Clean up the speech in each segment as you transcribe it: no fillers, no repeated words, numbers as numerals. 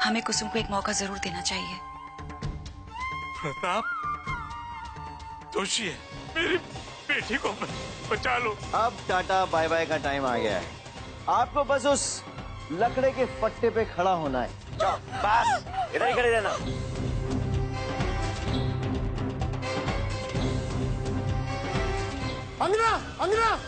हमें कुसुम को एक मौका जरूर देना चाहिए। प्रताप दोषी है, मेरी बेटी को बचा लो। अब टाटा बाय बाय का टाइम आ गया है। आपको बस उस लकड़े के फट्टे पे खड़ा होना है। जाओ, बस इधर ही खड़े रहना। अंजना, अंजना!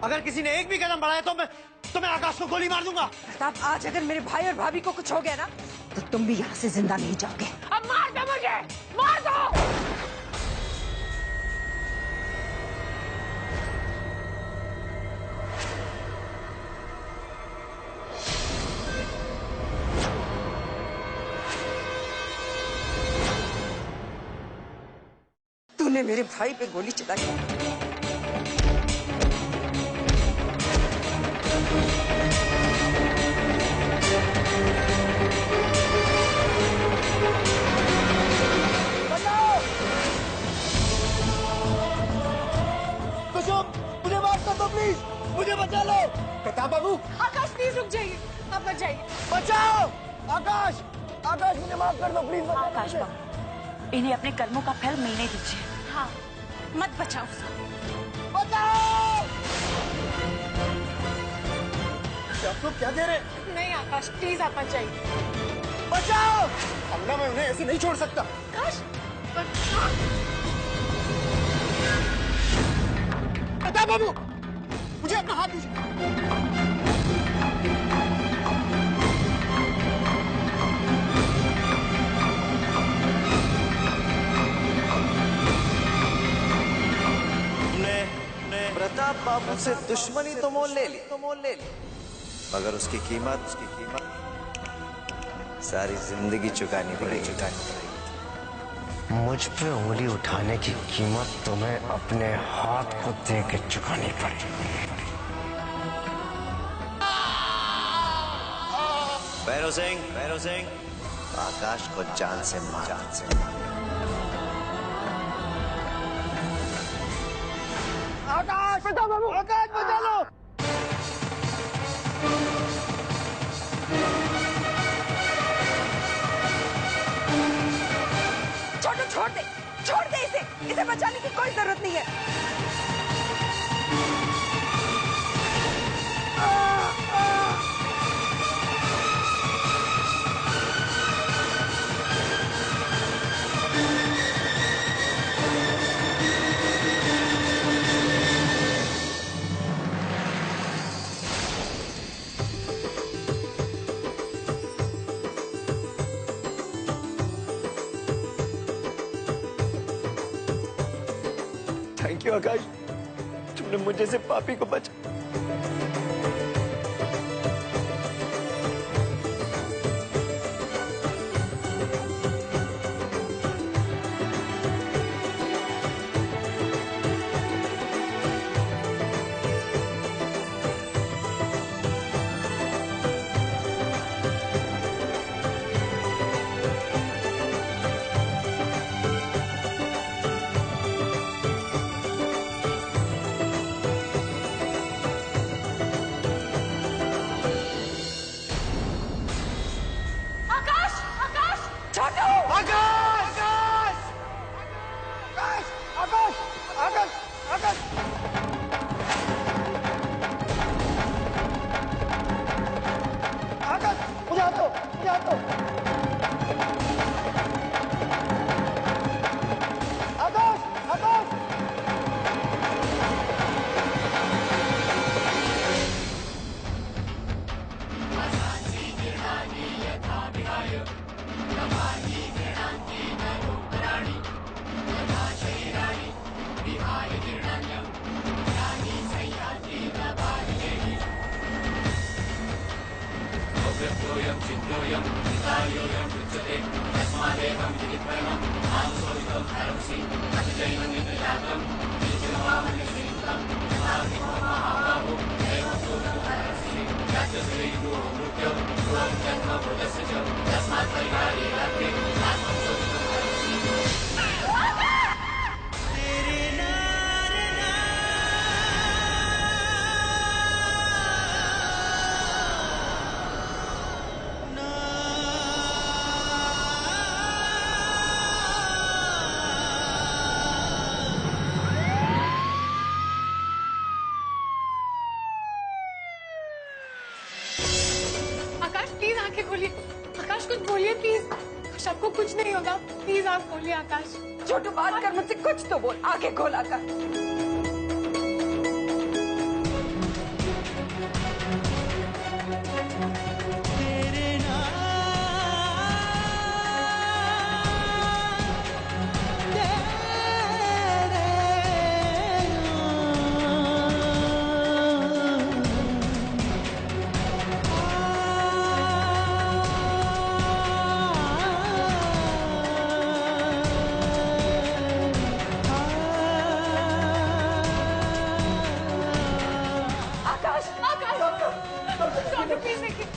अगर किसी ने एक भी कदम बढ़ाया तो मैं आकाश को गोली मार दूंगा। प्रताप, आज अगर मेरे भाई और भाभी को कुछ हो गया ना तो तुम भी यहाँ से जिंदा नहीं जाओगे। अब मार दो मुझे, मार दो। तूने मेरे भाई पे गोली चलाई। प्लीज मुझे बचा लो। प्रताप बाबू! आकाश प्लीज रुक जाइए, आप मत जाइए। बचाओ आकाश, आकाश मुझे माफ कर दो प्लीज। आकाश बाबू, इन्हें अपने कर्मों का फल मिलने दीजिए। हाँ, मत बचाओ उसे। बचाओ! आप लोग क्या दे रहे? नहीं आकाश, प्लीज आप मत जाइए। बचाओ! अंगना, मैं उन्हें ऐसे नहीं छोड़ सकता। आकाश, प्रताप बाबू, मुझे अपना हाथ दीजिए। प्रताप बाबू से दुश्मनी तो मोल ले ली, मगर उसकी कीमत सारी जिंदगी चुकानी पड़ेगी। मुझ पे उंगली उठाने की कीमत तुम्हें अपने हाथ को दे के चुकानी पड़ेगी। भैरव सिंह, आकाश को जान से मार। आकाश! प्रताप बाबू! आकाश बचा लो! छोड़ दे इसे बचाने की कोई जरूरत नहीं है। थैंक यू आकाश, तुमने मुझे से पापी को बचा। Jai आकाश प्लीज आंखें खोलिए। आकाश कुछ बोलिए प्लीज। सबको कुछ नहीं होगा, प्लीज आप बोलिए आकाश। छोटू बात कर मुझसे, कुछ तो बोल। आंखें खोल आकाश।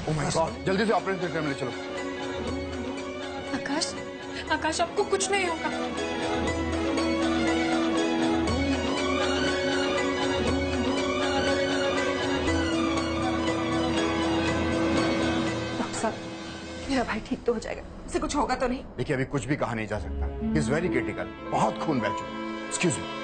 ओह माय गॉड, जल्दी से ऑपरेशन थिएटर में ले चलो। आकाश, आकाश आपको कुछ नहीं होगा। डॉक्टर साहब, मेरा भाई ठीक तो हो जाएगा, इसे कुछ होगा तो नहीं? देखिए अभी कुछ भी कहा नहीं जा सकता। ही इज वेरी क्रिटिकल, बहुत खून बह चुका है। Excuse me.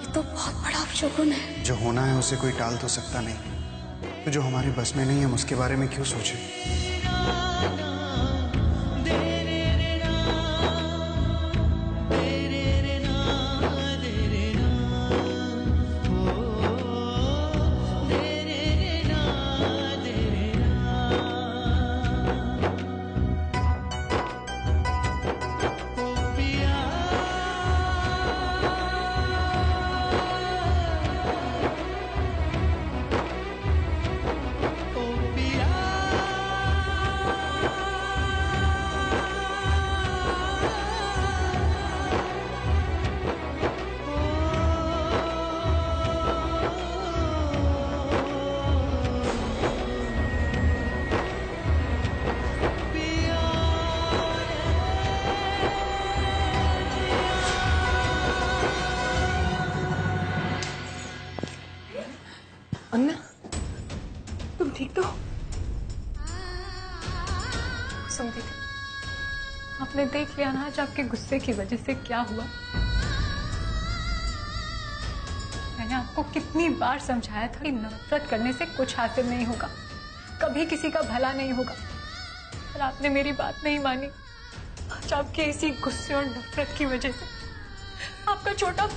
तो बहुत बड़ा अपशगुन है। जो होना है उसे कोई टाल तो सकता नहीं, तो जो हमारे बस में नहीं हम उसके बारे में क्यों सोचें? अन्ना, तुम ठीक तो हो? सुनती थी, आपने देख लिया ना आज आपके गुस्से की वजह से क्या हुआ। मैंने आपको कितनी बार समझाया था कि नफरत करने से कुछ हासिल नहीं होगा, कभी किसी का भला नहीं होगा, पर आपने मेरी बात नहीं मानी। आज आपके इसी गुस्से और नफरत की वजह से आपका छोटा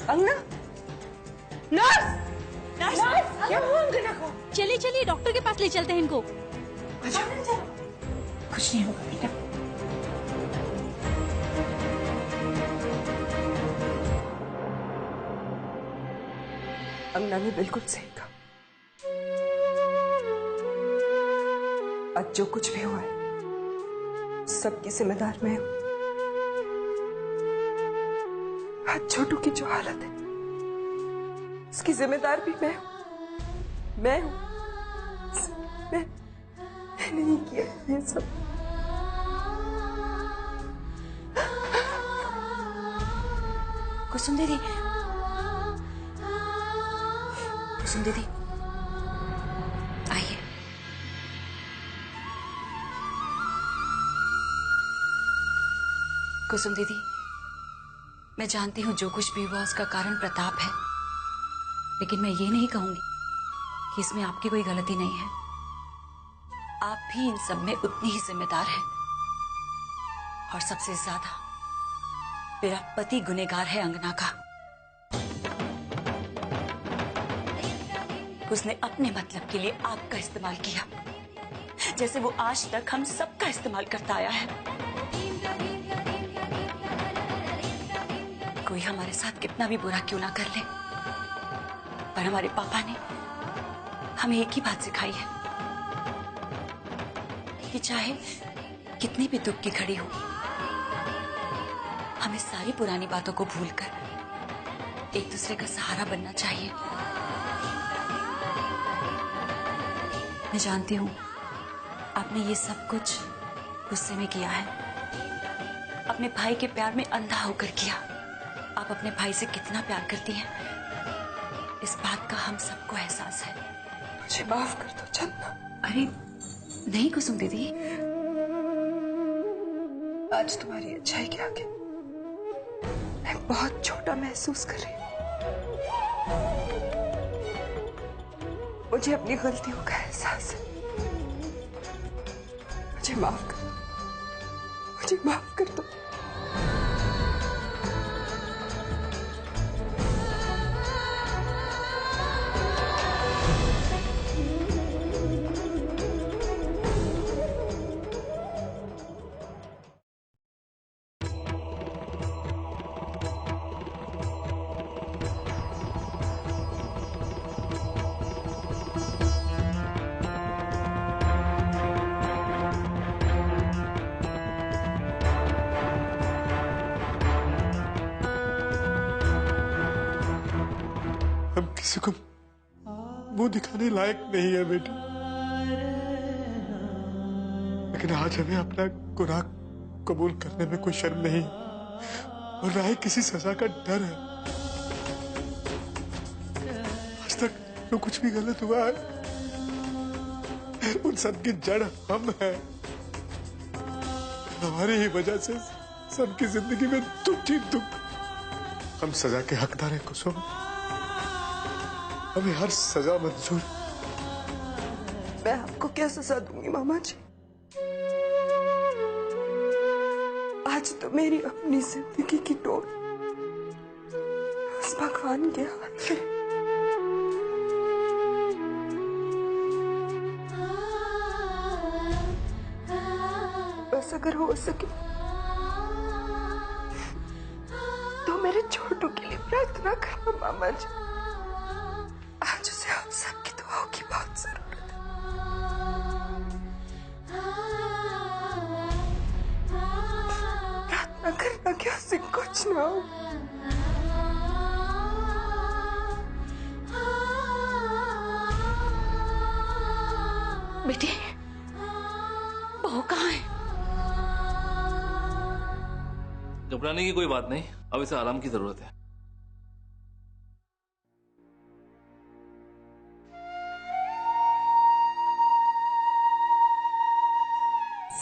अंगना, नर्स, नर्स, क्या हुआ अंगना को? चलिए चलिए डॉक्टर के पास ले चलते हैं इनको। अच्छा, कुछ नहीं होगा बेटा। अंगना ने बिल्कुल सही कहा। आज जो कुछ भी हुआ है सबकी जिम्मेदार मैं हूं। आज छोटू की जो हालत है उसकी जिम्मेदार भी मैं हूं। मैंने नहीं किया ये सब। कुसुम दीदी, कुसुम दीदी आइए। कुसुम दीदी, मैं जानती हूँ जो कुछ भी हुआ उसका कारण प्रताप है, लेकिन मैं ये नहीं कहूंगी कि इसमें आपकी कोई गलती नहीं है। आप भी इन सब में उतनी ही जिम्मेदार हैं, और सबसे ज्यादा मेरा पति गुनहगार है अंगना का। उसने अपने मतलब के लिए आपका इस्तेमाल किया, जैसे वो आज तक हम सबका इस्तेमाल करता आया है। कोई हमारे साथ कितना भी बुरा क्यों ना कर ले, पर हमारे पापा ने हमें एक ही बात सिखाई है कि चाहे कितनी भी दुख की घड़ी हो, हमें सारी पुरानी बातों को भूलकर एक दूसरे का सहारा बनना चाहिए। मैं जानती हूं आपने ये सब कुछ गुस्से में किया है, अपने भाई के प्यार में अंधा होकर किया। आप अपने भाई से कितना प्यार करती हैं, इस बात का हम सबको एहसास है। मुझे माफ कर दो चंदा। अरे नहीं कुसुम दीदी, आज तुम्हारी अच्छाई के आगे मैं बहुत छोटा महसूस कर रही हूँ। मुझे अपनी गलतियों का एहसास है। मुझे माफ कर दो, मुझे माफ कर दो। हम किसी को मुंह दिखाने लायक नहीं है बेटी, लेकिन आज हमें अपना गुनाह कबूल करने में कोई शर्म नहीं और ना ही किसी सजा का डर है। आज तक जो कुछ भी गलत हुआ है उन सब की जड़ हम हैं। हमारी ही वजह से सबकी जिंदगी में दुख ही दुख। हम सजा के हकदार हैं कुसुम, हमें हर सजा मंजूर। मैं आपको क्या सजा दूंगी मामा जी? आज तो मेरी अपनी जिंदगी की डोर उस भगवान के हाथ में। बस अगर हो सके तो मेरे छोटू के लिए प्रार्थना करना मामा जी। आज उसे आप सबकी दुआओं की बहुत जरूरत है। प्रार्थना करना कि उसे कुछ ना हो। बेटी बहू कहाँ है? घबराने की कोई बात नहीं, अब इसे आराम की जरूरत है।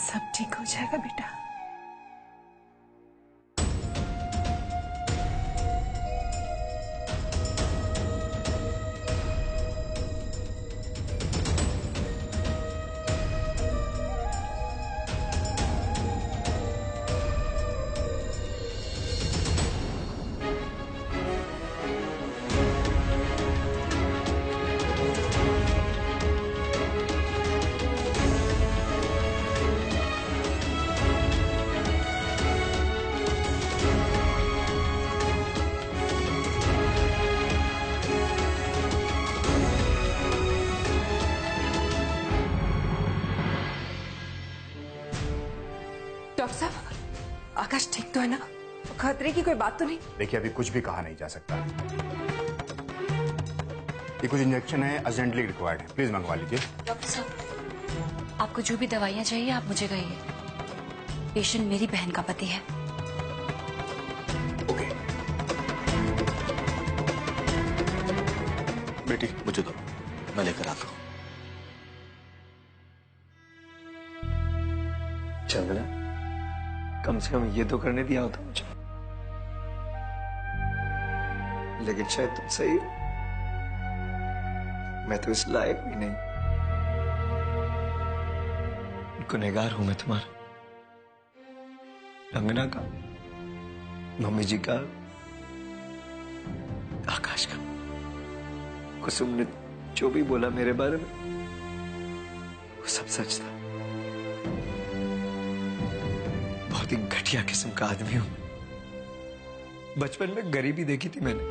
सब ठीक हो जाएगा बेटा। डॉक्टर साहब, आकाश ठीक तो है ना? खतरे की कोई बात तो नहीं? देखिए, अभी कुछ भी कहा नहीं जा सकता। ये कुछ इंजेक्शन है, अर्जेंटली रिक्वायर्ड है, प्लीज मंगवा लीजिए। डॉक्टर साहब, आपको जो भी दवाइयां चाहिए आप मुझे कहिए। पेशेंट मेरी बहन का पति है। ओके। बेटी मुझे दो, मैं लेकर आता हूँ। चंदना, कम से कम ये तो करने दिया होता मुझे। लेकिन शायद तुम सही हो, मैं तो इस लायक भी नहीं। गुनहगार हूं मैं तुम्हारा, अंगना का, मम्मी जी का, आकाश का। कुसुम ने जो भी बोला मेरे बारे में वो सब सच था। बहुत ही घटिया किस्म का आदमी हूं। बचपन में गरीबी देखी थी मैंने,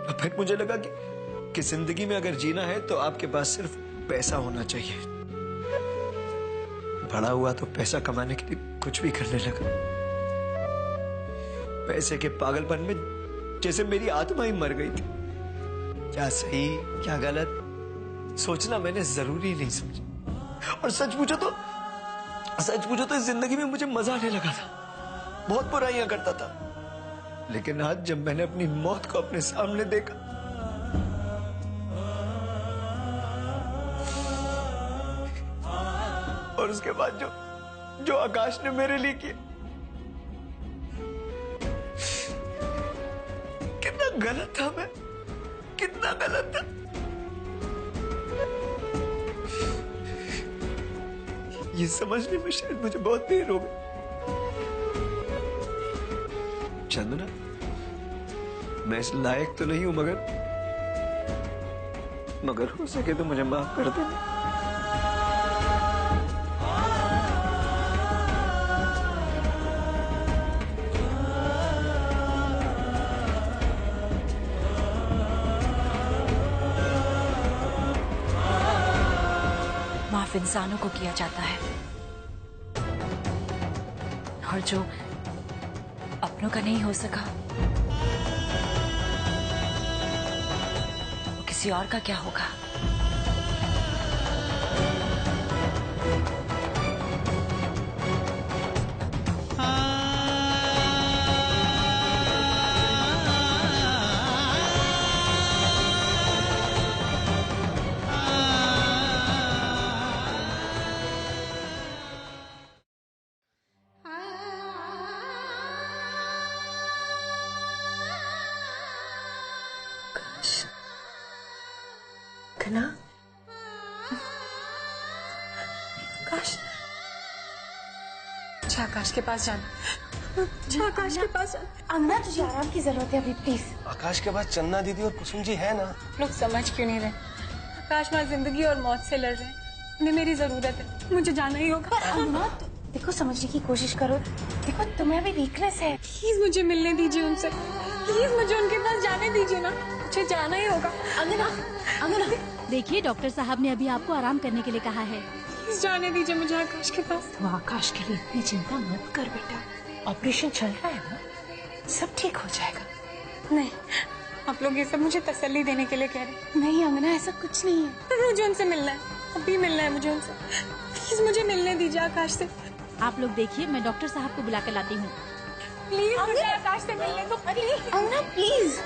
और फिर मुझे लगा कि जिंदगी में अगर जीना है तो आपके पास सिर्फ पैसा होना चाहिए। बड़ा हुआ तो पैसा कमाने के लिए कुछ भी करने लगा। पैसे के पागलपन में जैसे मेरी आत्मा ही मर गई थी। क्या सही क्या गलत सोचना मैंने जरूरी नहीं समझा। और सच पूछो तो इस जिंदगी में मुझे मजा आने लगा था। बहुत बुराइयां करता था, लेकिन आज जब मैंने अपनी मौत को अपने सामने देखा, और उसके बाद जो आकाश ने मेरे लिए किया, कितना गलत था मैं, कितना गलत था। ये समझने में शायद मुझे बहुत देर हो गई। चंदना, मैं इस लायक तो नहीं हूं, मगर हो सके तो मुझे माफ कर देना। माफ इंसानों को किया जाता है, और जो अपनों का नहीं हो सका वो किसी और का क्या होगा। घना, आकाश, अच्छा आकाश के पास जाना, अच्छा आकाश के पास जाना। अंगना तुझे आराम की जरूरत है अभी, प्लीज। आकाश के पास चन्ना दीदी और कुसुम जी है ना। लोग समझ क्यों नहीं रहे? आकाश माँ जिंदगी और मौत से लड़ रहे हैं, उन्हें मेरी जरूरत है, मुझे जाना ही होगा। अंगना, देखो समझने की कोशिश करो, देखो तुम्हें अभी वीकनेस है। प्लीज मुझे मिलने दीजिए उनसे, प्लीज मुझे उनके पास जाने दीजिए ना, मुझे जाना ही होगा। अंगना, अंगना, देखिए डॉक्टर साहब ने अभी आपको आराम करने के लिए कहा है। प्लीज जाने दीजिए मुझे आकाश के पास। तो आकाश के लिए इतनी चिंता मत कर बेटा, ऑपरेशन चल रहा है ना, सब ठीक हो जाएगा। नहीं, आप लोग ये सब मुझे तसल्ली देने के लिए कह रहे हैं। नहीं अंगना, ऐसा कुछ नहीं है। मुझे उनसे मिलना है, अभी मिलना है मुझे उनसे। प्लीज मुझे मिलने दीजिए आकाश से। आप लोग देखिए, मैं डॉक्टर साहब को बुला कर लाती हूँ। प्लीज मुझे आकाश से मिलने दो, प्लीज। अंगना प्लीज।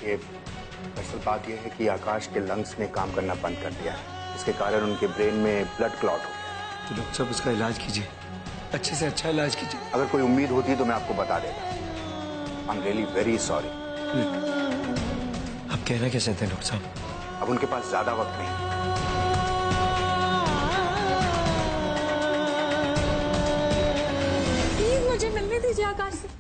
दरअसल बात यह है कि आकाश के लंग्स ने काम करना बंद कर दिया है, इसके कारण उनके ब्रेन में ब्लड क्लॉट हो गया। तो डॉक्टर साहब उसका इलाज कीजिए, अच्छे से अच्छा इलाज कीजिए। अगर कोई उम्मीद होती तो मैं आपको बता देता। I am really very sorry. आप कहना क्या चाहते हैं डॉक्टर साहब? अब उनके पास ज्यादा वक्त नहीं। प्लीज मुझे मिलने दीजिए आकाश से।